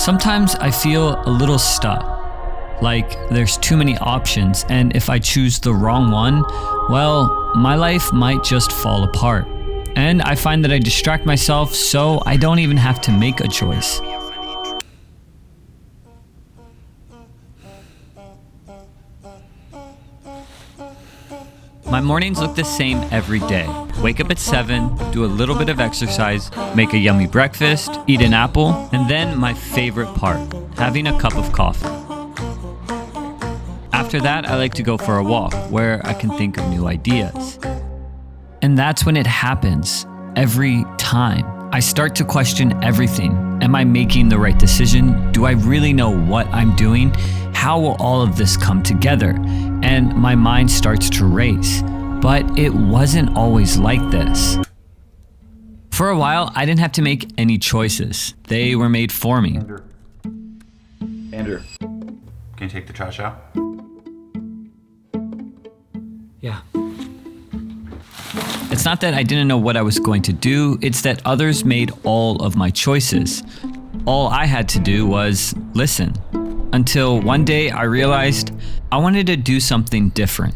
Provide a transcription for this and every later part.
Sometimes I feel a little stuck, like there's too many options, and if I choose the wrong one, well, my life might just fall apart. And I find that I distract myself so I don't even have to make a choice. My mornings look the same every day. Wake up at 7, do a little bit of exercise, make a yummy breakfast, eat an apple, and then my favorite part, having a cup of coffee. After that, I like to go for a walk where I can think of new ideas. And that's when it happens, every time. I start to question everything. Am I making the right decision? Do I really know what I'm doing? How will all of this come together? And my mind starts to race. But it wasn't always like this. For a while, I didn't have to make any choices. They were made for me. Andrew, can you take the trash out? Yeah. It's not that I didn't know what I was going to do, it's that others made all of my choices. All I had to do was listen. Until one day I realized I wanted to do something different.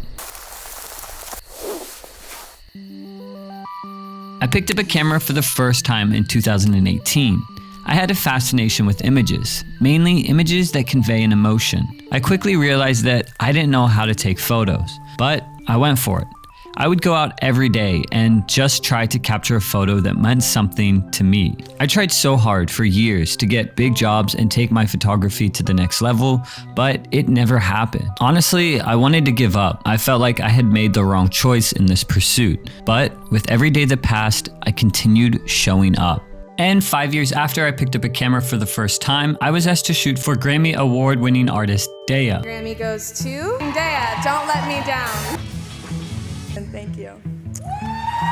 I picked up a camera for the first time in 2018. I had a fascination with images, mainly images that convey an emotion. I quickly realized that I didn't know how to take photos, but I went for it. I would go out every day and just try to capture a photo that meant something to me. I tried so hard for years to get big jobs and take my photography to the next level, but it never happened. Honestly, I wanted to give up. I felt like I had made the wrong choice in this pursuit. But with every day that passed, I continued showing up. And 5 years after I picked up a camera for the first time, I was asked to shoot for Grammy Award-winning artist Daya. Grammy goes to Daya, Don't Let Me Down. And thank you.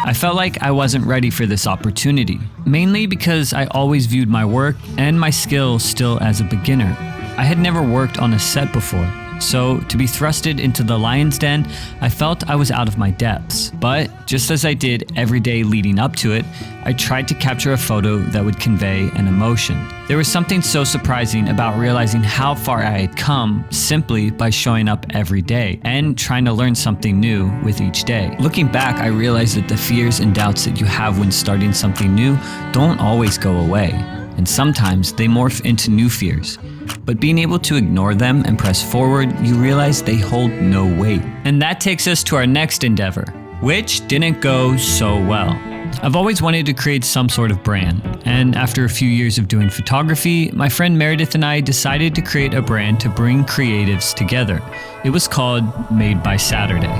I felt like I wasn't ready for this opportunity, mainly because I always viewed my work and my skills still as a beginner. I had never worked on a set before, so to be thrusted into the lion's den, I felt I was out of my depths. But just as I did every day leading up to it, I tried to capture a photo that would convey an emotion. There was something so surprising about realizing how far I had come simply by showing up every day and trying to learn something new with each day. Looking back, I realized that the fears and doubts that you have when starting something new don't always go away, and sometimes they morph into new fears. But being able to ignore them and press forward, you realize they hold no weight. And that takes us to our next endeavor, which didn't go so well. I've always wanted to create some sort of brand, and after a few years of doing photography, my friend Meredith and I decided to create a brand to bring creatives together. It was called Made by Saturday.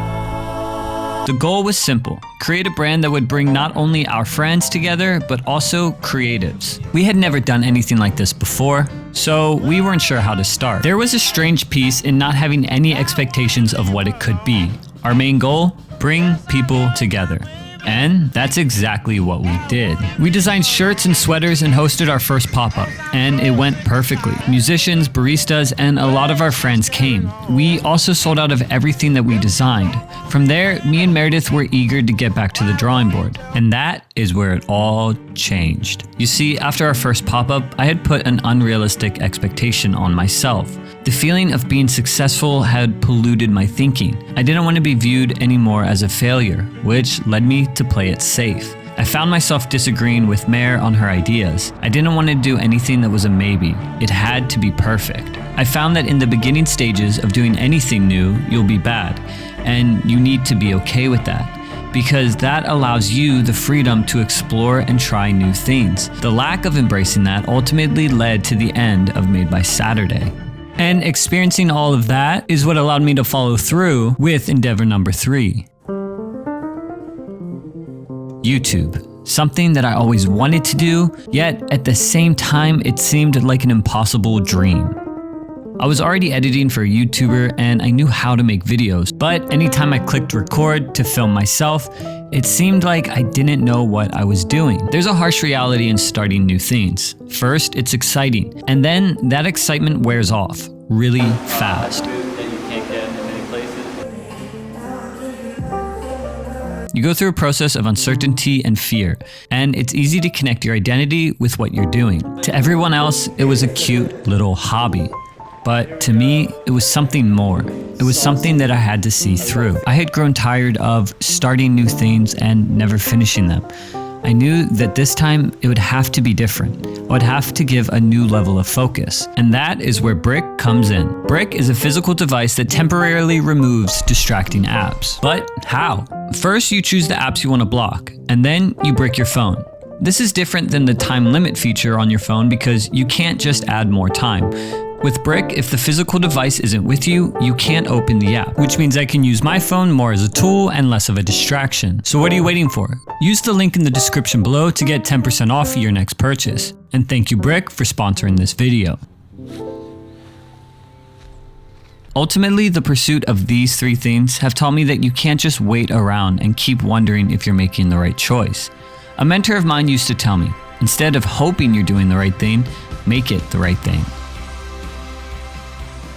The goal was simple: create a brand that would bring not only our friends together, but also creatives. We had never done anything like this before, so we weren't sure how to start. There was a strange piece in not having any expectations of what it could be. Our main goal? Bring people together. And that's exactly what we did. We designed shirts and sweaters and hosted our first pop-up, and it went perfectly. Musicians, baristas, and a lot of our friends came. We also sold out of everything that we designed. From there, me and Meredith were eager to get back to the drawing board, and that is where it all changed. You see, after our first pop-up, I had put an unrealistic expectation on myself. The feeling of being successful had polluted my thinking. I didn't want to be viewed anymore as a failure, which led me to play it safe. I found myself disagreeing with Mare on her ideas. I didn't want to do anything that was a maybe. It had to be perfect. I found that in the beginning stages of doing anything new, you'll be bad, and you need to be okay with that, because that allows you the freedom to explore and try new things. The lack of embracing that ultimately led to the end of Made by Saturday. And experiencing all of that is what allowed me to follow through with endeavor number 3. YouTube. Something that I always wanted to do, yet at the same time it seemed like an impossible dream. I was already editing for a YouTuber and I knew how to make videos, but anytime I clicked record to film myself, it seemed like I didn't know what I was doing. There's a harsh reality in starting new things. First, it's exciting, and then that excitement wears off really fast. You go through a process of uncertainty and fear, and it's easy to connect your identity with what you're doing. To everyone else, it was a cute little hobby. But to me, it was something more. It was something that I had to see through. I had grown tired of starting new things and never finishing them. I knew that this time it would have to be different. I would have to give a new level of focus. And that is where Brick comes in. Brick is a physical device that temporarily removes distracting apps. But how? First, you choose the apps you want to block, and then you brick your phone. This is different than the time limit feature on your phone because you can't just add more time. With Brick, if the physical device isn't with you, you can't open the app, which means I can use my phone more as a tool and less of a distraction. So what are you waiting for? Use the link in the description below to get 10% off your next purchase. And thank you, Brick, for sponsoring this video. Ultimately, the pursuit of these 3 things have taught me that you can't just wait around and keep wondering if you're making the right choice. A mentor of mine used to tell me, instead of hoping you're doing the right thing, make it the right thing.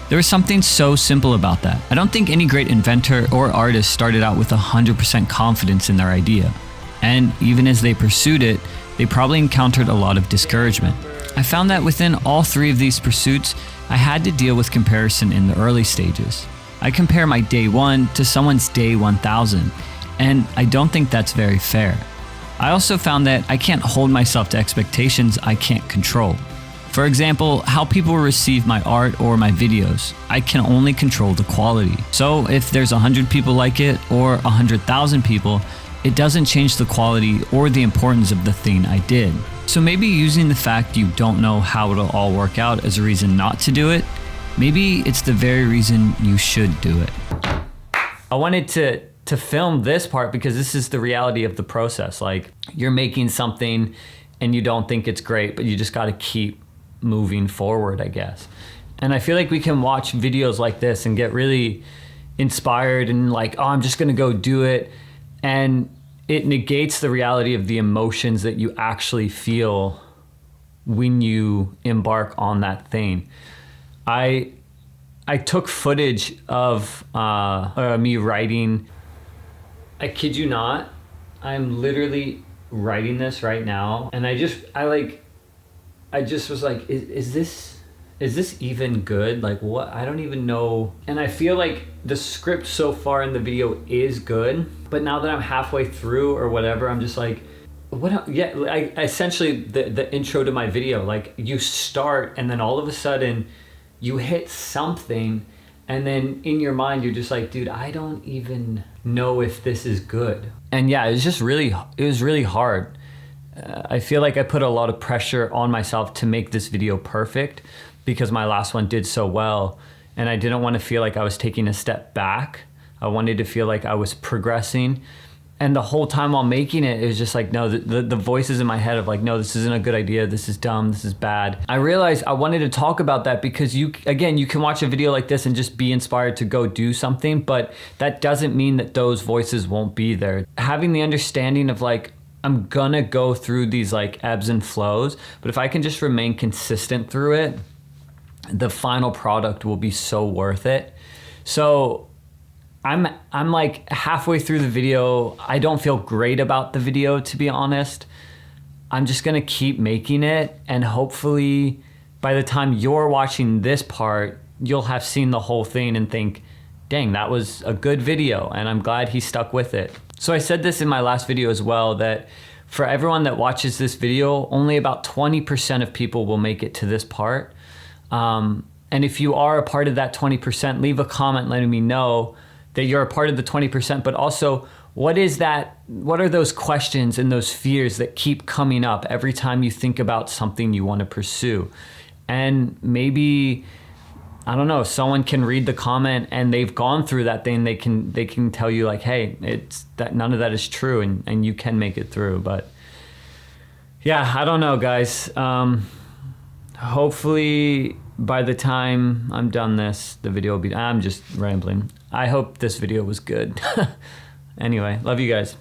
There was something so simple about that. I don't think any great inventor or artist started out with 100% confidence in their idea. And even as they pursued it, they probably encountered a lot of discouragement. I found that within all 3 of these pursuits, I had to deal with comparison in the early stages. I compare my day 1 to someone's day 1000, and I don't think that's very fair. I also found that I can't hold myself to expectations I can't control. For example, how people receive my art or my videos. I can only control the quality. So if there's 100 people like it or 100,000 people, it doesn't change the quality or the importance of the thing I did. So maybe using the fact you don't know how it'll all work out as a reason not to do it, maybe it's the very reason you should do it. I wanted to film this part because this is the reality of the process. Like, you're making something and you don't think it's great, but you just gotta keep moving forward, I guess. And I feel like we can watch videos like this and get really inspired and like, oh, I'm just gonna go do it. And it negates the reality of the emotions that you actually feel when you embark on that thing. I took footage of me writing. I kid you not, I'm literally writing this right now. And I just was like, is this even good? Like, what? I don't even know. And I feel like the script so far in the video is good, but now that I'm halfway through or whatever, I'm just like, what? Yeah, essentially the intro to my video, like, you start and then all of a sudden you hit something, and then in your mind you're just like, dude, I don't even know if this is good. And yeah, it was really hard. I feel like I put a lot of pressure on myself to make this video perfect because my last one did so well, and I didn't want to feel like I was taking a step back. I wanted to feel like I was progressing. And the whole time while making it, it was just like, no, the voices in my head of like, no, this isn't a good idea. This is dumb. This is bad. I realized I wanted to talk about that because you can watch a video like this and just be inspired to go do something, but that doesn't mean that those voices won't be there. Having the understanding of like, I'm gonna go through these like ebbs and flows, but if I can just remain consistent through it, the final product will be so worth it. So I'm like halfway through the video. I don't feel great about the video, to be honest. I'm just gonna keep making it, and hopefully by the time you're watching this part, you'll have seen the whole thing and think, dang, that was a good video, and I'm glad he stuck with it. So I said this in my last video as well, that for everyone that watches this video, only about 20% of people will make it to this part. And if you are a part of that 20%, leave a comment letting me know that you're a part of the 20%, but also what are those questions and those fears that keep coming up every time you think about something you want to pursue? And maybe, I don't know, someone can read the comment and they've gone through that thing. They can tell you like, hey, it's that none of that is true, and you can make it through. But yeah, I don't know, guys. Hopefully by the time I'm done this, the video will be, I'm just rambling. I hope this video was good. Anyway, love you guys.